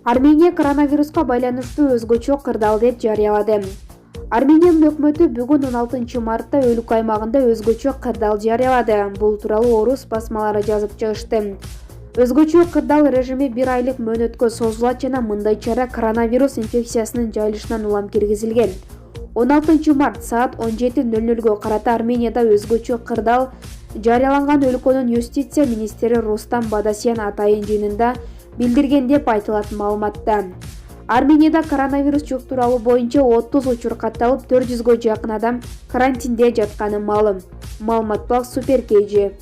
Армения коронавируска байланыштуу өзгөчө кырдаал деп жарыялады. Армениянын өкмөтү бүгүн 16 мартта өлкө аймагында өзгөчө кырдаал жарыялады. Бул тууралуу орус басмалары жазып чыгышты. Өзгөчө кырдаал режими 1 айлык мөөнөткө созулат жана мындай чара коронавирус инфекциясынын жайылышынан улам киргизилген. 16 март саат 17:00 карата Арменияда өзгөчө кырдаал жарыяланган өлкөнүн юстиция министри Рустам Бадасиян атайын жыйынында билдирген деп айтылат маалыматта. Арменияда коронавирус жуктуралуу боюнча 30 учур катталып, 400гө жакын адам карантинде жатканы маалым. Маалымат бак Супер KG.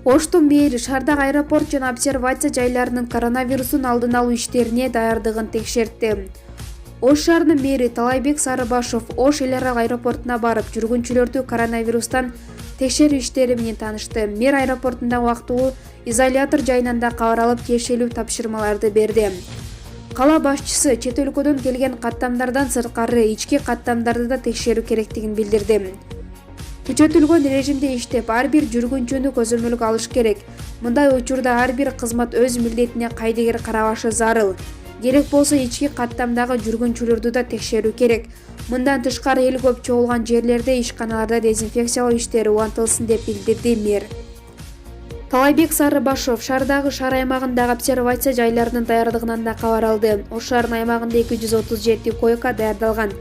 Оштун мэри шаардагы аэропорт жана обсервация жайларынын коронавирустун алдын алуу иштерине даярдыгын текшертти. Ош шаарынын мэри Талайбек Сарыбашов Ош эл аралык аэропортуна барып, жүргүнчүлөрдү коронавирустан текшерүү иштери менен таанышты. Мэр аэропортунда убактылуу изолятор жайынан да кабар алып, тиешелүү тапшырмаларды берди. Кала башчысы чет өлкөдөн келген каттамдардан сырткары ички каттамдарды да текшерүү керектигин билдирди. Күчөтүлгөн режимде иштеп, ар бир жүргүнчүнү көзөмөлгө алыш керек. Мындай учурда ар бир кызмат өз милдетине кайдыгер карабашы зарыл. Керек болсо ички каттамдагы жүргүнчүлөрдү да текшерүү керек. Мындан тышкары эл көп чогулган жерлерде ишканаларда дезинфекциялоо иштери убактылсын деп билдирди мэр. Талайбек Сарыбашов шаардагы шаар аймагындагы обсервация жайларынын даярдыгынан да кабар алды. Ош шаарынын аймагында 237 койка даярдалган.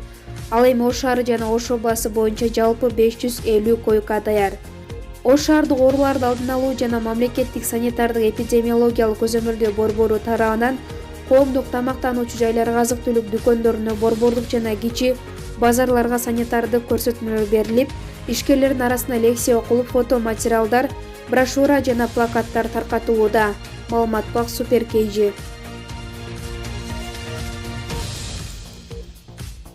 Ал эми Ош шаары жана Ош областы боюнча жалпы 550 койка даяр. Ош шаардык ооруларды алдын алуу жана мамлекеттик санитардык эпидемиологиялык көзөмөлдөө борбору тарабынан коомдук тамактануучу жайларга, азык-түлүк дүкөндөрүнө, борбордук жана кичи базарларга санитардык көрсөтмөлөр берилип, ишкерлердин арасында лекция окулуп, фото материалдар, брошюра жана плакаттар таркатылууда. Маалымат бак Супер KG.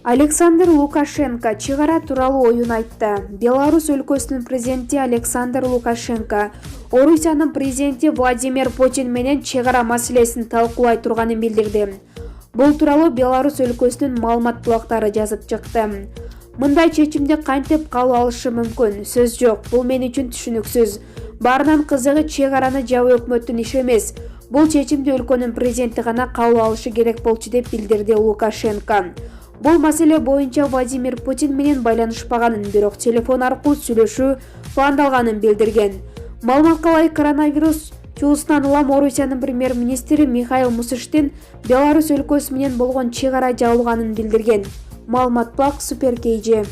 Александр Лукашенко чек ара тууралуу оюн айтты. Беларусь өлкөсүнүн президенти Александр Лукашенко Орусиянын президенти Владимир Путин менен чек ара маселесин талкуулай турганын билдирди. Бул тууралуу Беларусь өлкөсүнүн маалымат булактары жазып чыкты. Мындай чечимди кантип кабыл алышы мүмкүн? Сөз жок. Бул мен үчүн түшүнүксүз. Баарынан кызыгы чек араны жабы өкмөттүн иши эмес. Бул чечимди өлкөнүн президенти гана кабыл алышы керек болчу деп билдирди Лукашенко. Бул маселе боюнча Владимир Путин менен байланышпаганын, бирок телефон аркылуу сүйлөшүү пландалганын билдирген. Маалыматка ылайык, коронавирус чугусунан улам Орусиянын премьер-министри Михаил Мусыштин Беларусь өлкөсү менен болгон чек ара жабылганын билдирген. Маалымат бак Супер KG.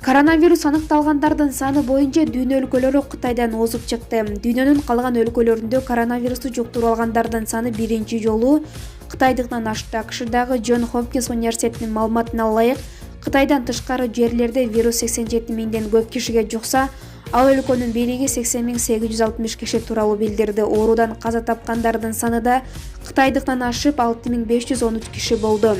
Коронавирус аныкталгандардын саны боюнча дүйнө өлкөлөрү Кытайдан озуп чыкты. Дүйнөнүн калган өлкөлөрүндө коронавирусту жуктуруп алгандардын саны биринчи жолу Кытайдыкынан ашты. АКШдагы Джон Хопкинс университетинин маалыматына ылайык, Кытайдан тышкары жерлерде вирус 87 миңден көп кишиге жукса, ал өлкөнүн бийлиги 80.860 киши тууралуу билдирди. Оорудан каза тапкандардын саны да Кытайдыкынан ашып 6513 киши болду.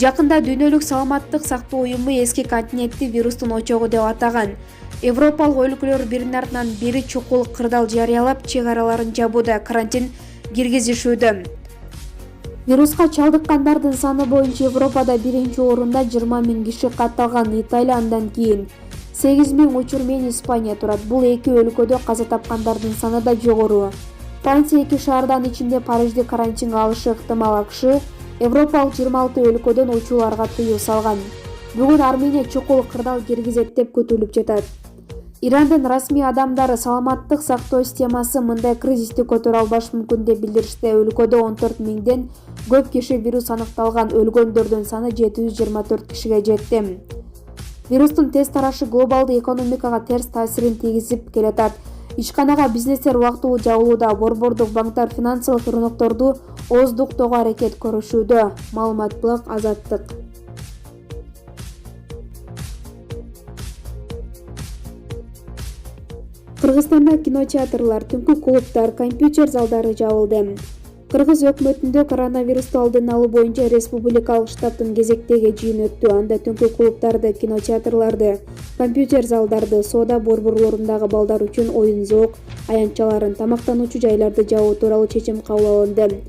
Жакында Дүйнөлүк саламаттык сактоо уюму эски континентти вирустун очогу деп атаган. Европалык өлкөлөр биринин артынан бири чукул кырдаал жарыялап, чек араларын жабууда, карантин киргизишүүдө. Вируска чалдыккандардын саны боюнча Европада биринчи орунда 20 000 киши катталган. Италия андан кийин. 8 000 учур менен Испания турат. Бул эки өлкөдө каза тапкандардын саны да жогору. Франция 2 шаардан ичинде Парижди карантинге алышы ыктымал. АКШ Европалык 26 өлкөдөн учууларга тыюу салган. Бүгүн Армения чукул кырдаал киргизет деп күтүлүп жатат. Ирандын расмий адамдары саламаттык сактоо системасы мындай кризисти көтөрө албашы мүмкүн деп билдиришти. Өлкөдө 14 миңден көп киши вирус аныкталган, өлгөндөрдүн саны 724 кишиге жетти. Вирустун тез тарашы глобалдык экономикага терс таасирин тийгизип келатат. Ишканага бизнестер убактылуу жабылууда, борбордук банктар финансылык рынокторду ооздуктоого аракет көрүшүүдө. Маалымат булак Азаттык. Кыргызстанда кинотеатрлар, түнкү клубдар, компьютер залдары жабылды. Кыргыз өкмөтүндө коронавирусту алдын алуу боюнча республикалык штабтын кезектеги жыйын өттү. Анда түнкү клубдарды, кинотеатрларды, компьютер залдарды, соода борборлорундагы балдар үчүн оюн-зоок аянтчаларын, тамактануучу жайларды жабуу тууралуу чечим кабыл алынды.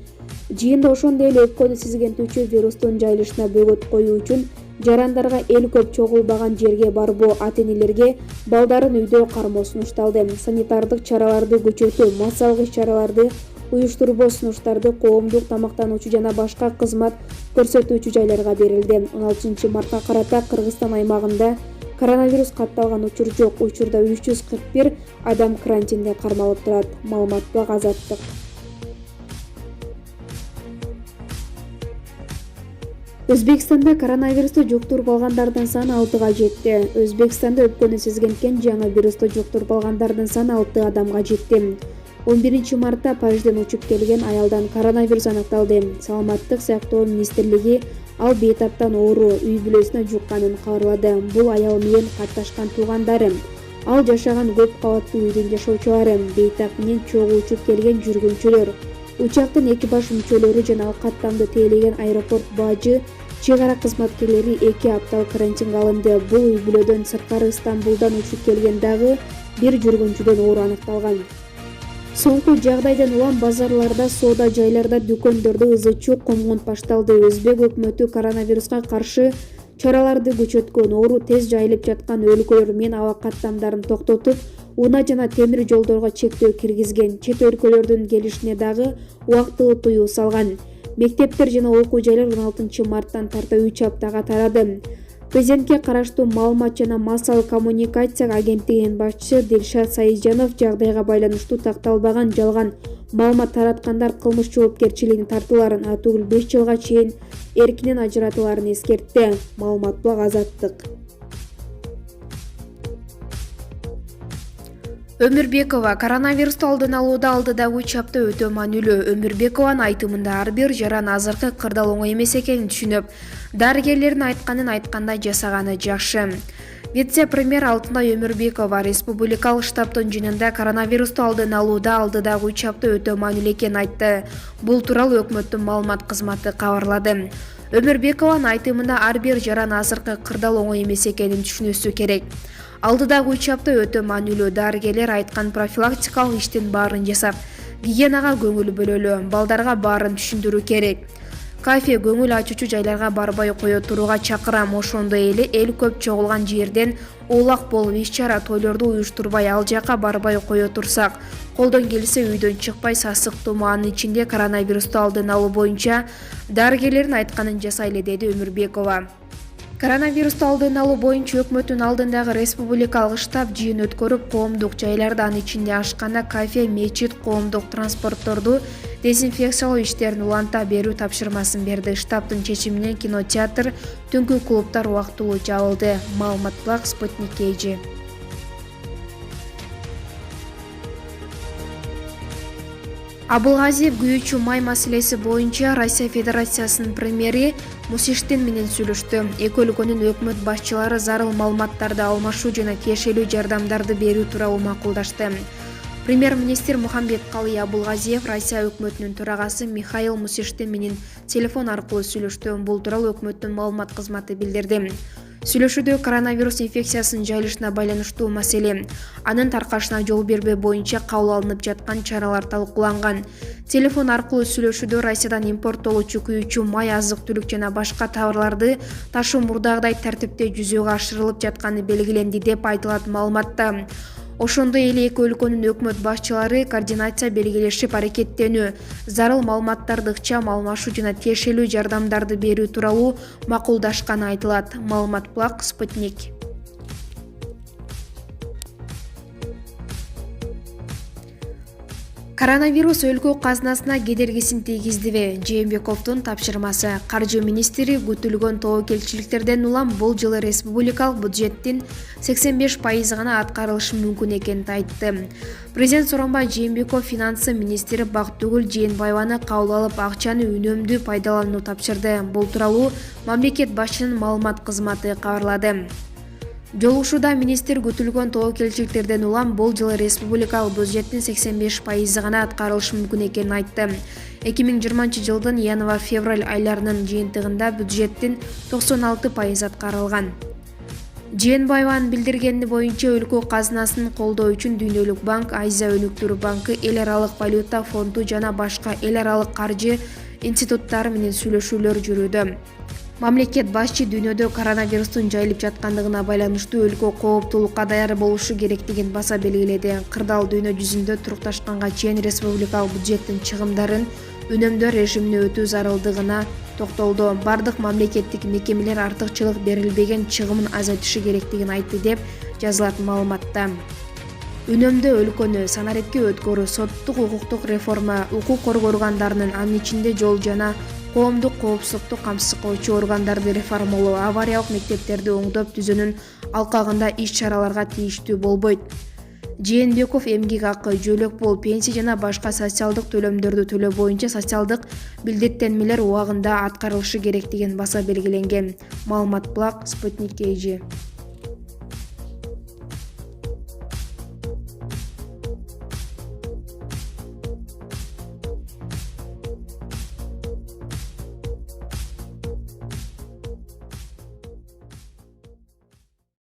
Жыйында ошондой эле өпкөнү сезгентүүчү вирустун жайылышына бөгөт коюу үчүн жарандарга эл көп чогулбаган жерге барбоо, ата-энелерге балдарын үйдө кармоо сунушталды. Санитардык чараларды күчөтүү, массалык иш-чараларды уюштурбоо сунуштарды коомдук тамактануучу жана башка кызмат көрсөтүүчү жайларга берилди. 16 мартка карата Кыргызстан аймагында коронавирус катталган учур жок. Учурда 341 адам карантинде кармалып турат. Маалымат бак Азаттык. Өзбекстанда коронавирусту жуктуруп алгандардын саны 6-га жетти. Өзбекстанда өпкөнү сезгенкен жаңы вирусту жуктуруп алгандардын саны 6 адамга жетти. 11 мартта Парижден учуп келген аялдан коронавирус аныкталды. Саламаттык сактоо министрлиги ал бейтаптан оору үй бүлөсүнө жукканын кабарлады. Бул аял менен катташкан туугандары, ал жашаган көп кабаттуу үйдүн жашоочулары, бейтап менен чогуу учуп келген жүргүнчүлөр, учактын экипаж мүчөлөрү жана ал каттамды тейлеген аэропорт бажы, чек ара кызматкерлери 2 апталык карантинге алынды. Бул үй бүлөдөн сырткары Стамбулдан учуп келген дагы бир жүргүнчүдөн оору аныкталган. Соңку жагдайдан улам базарларда, соода жайларда, дүкөндөрдө ызы-чуу комгон башталды. Өзбек өкмөтү коронавируска каршы чараларды күчөткөн, оору тез жайылып жаткан өлкөлөр менен аба каттамдарын токтотуп, унаа жана темир жолдорго чектөө киргизген. Чет өлкөлөрдүн келишине дагы убактылуу тыюу салган. Мектептер жана окуу жайлар 16 марттан тарта 3 аптага тарады. Президентке караштуу маалымат жана массалык коммуникация агенттигинин башчысы Дилшат Саиджанов жагдайга байланыштуу такталбаган жалган маалымат тараткандар кылмыш жоопкерчилигине тартыларын, атүгүл 5 жылга чейин эркинен ажыратыларын эскертти. Маалымат бак Азаттык. Өмүрбекова коронавирусту алдын алууда алдыдагы 3 апта өтө маанилүү. Өмүрбекованын айтымында ар бир жаран азыркы кырдаал оңой эмес экенин түшүнүп, дарыгерлердин айтканын айткандай жасаганы жакшы. Вице-премьер Алтынай Өмүрбекова республикалык штабтын жыйынында коронавирусту алдын алууда алдыдагы 3 апта өтө маанилүү экенин айтты. Бул тууралуу өкмөттүн маалымат кызматы кабарлады. Өмүрбекованын айтымында ар бир жаран азыркы кырдаал оңой эмес экенин түшүнүшү керек. Алдыдагы 3 апта өтө маанилүү. Дарыгерлер айткан профилактикалык иштин баарын жасап, гигиенага көңүл бөлөлү, балдарга баарын түшүндүрүү керек. Кафе, көңүл ачуучу жайларга барбай кое турууга чакырам. Ошондой эле эл көп чогулган жерден улак болуп иш-чара, тойлорду уюштурбай, ал жака барбай кое турсак, колдон келсе үйдөн чыкпай, сасык тумаанын ичинде коронавирусту алдын алуу боюнча дарыгерлердин айтканын жасайлы, деди Өмүрбекова. Коронавирусту алдын алуу боюнча өкмөттүн алдындагы республикалык штаб жыйын өткөрүп, коомдук жайларда, анын ичинде ашкана, кафе, мечит, коомдук транспортторду дезинфекциялоо иштерин уланта берүү тапшырмасын берди. Штабтын чечими менен кинотеатр, түнкү клубтар убактылуу жабылды. Маалымат бак Спутник KG. Абылгазиев күйүүчү май маселеси боюнча Россия Федерациясынын премьери Мусиштин менен сүйлөштү. Эки өлкөнүн өкмөт башчылары зарыл маалыматтарды алмашуу жана тиешелүү жардамдарды берүү тууралуу макулдашты. Премьер-министр Мухамбеткалый Абылгазиев Россия өкмөтүнүн төрагасы Михаил Мусиштин менен телефон аркылуу сүйлөштү. Бул тууралуу өкмөттүн маалымат кызматы билдирди. Сүйлөшүүдө коронавирус инфекциясынын жайылышына байланыштуу маселе, анын таркашына жол бербөө боюнча кабыл алынып жаткан чаралар талкууланган. Телефон аркылуу сүйлөшүүдө Россиядан импорттолуучу күйүүчү май, азык-түлүк жана башка товарларды ташуу мурдагыдай тартипте жүзөгө ашырылып жатканы белгиленди деп айтылат маалыматта. Ошондой эле эки өлкөнүн өкмөт башчылары координация белгилешип, аракеттенүү, зарыл маалыматтарды ыкчам алмашуу жана тиешелүү жардамдарды берүү тууралуу макулдашканы айтылат. Маалымат бак Спутник. Коронавирус өлкө казынасына кедергисин тийгиздиби? Жээнбековдун тапшырмасы. Каржы министри күтүлгөн тобокелчиликтерден улам бул жылы республикалык бюджеттин 85% гана аткарылышы мүмкүн экенин айтты. Президент Сооронбай Жээнбеков финансы министри Бактыгүл Жээнбаеваны кабыл алып, акчаны үнөмдүү пайдаланууну тапшырды. Бул тууралуу мамлекет башчынын маалымат кызматы кабарлады. Жолугушууда министр күтүлгөн тобокелчиликтерден улам бул жылы республикалык бюджеттин 85% гана аткарылышы мүмкүн экенин айтты. 2020 жылдын январь-февраль айларынын жыйынтыгында бюджеттин 96% аткарылган. Жээнбаеванын билдиргени боюнча, өлкө казынасын колдоо үчүн Дүйнөлүк банк, Азия өнүктүрүү банкы, Эл аралык валюта фонду жана башка эл аралык каржы институттары менен сүйлөшүүлөр жүрүүдө. Мамлекет башчы дүйнөдө коронавирустун жайылып жаткандыгына байланыштуу өлкө кооптуулукка даяр болушу керектигин баса белгиледи. Кырдаал дүйнө жүзүндө турукташканга чейин республикалык бюджеттин чыгымдарын үнөмдөө режимине өтүү зарылдыгына токтолду. Бардык мамлекеттик мекемелер артыкчылык берилбеген чыгымын азайтышы керектигин айтты деп жазылат маалыматта. Үнөмдөө өлкөнү санаретке өткөрүү, соттук укуктук реформа, укук коргоо органдарынын, анын ичинде жол жана коомдук коопсуздукту камсыз кылуучу органдарды реформалоо, авариялык мектептерди оңдоп түзүүнүн алкагында иш-чараларга тийиштүү болбойт. Жээнбеков эмгек акы, жөлөк пул, пенсия жана башка социалдык төлөмдөрдү төлөө боюнча социалдык билдеттенмелер убагында аткарылышы керектигин баса белгиленген. Маалымат Булак, Спутник KG.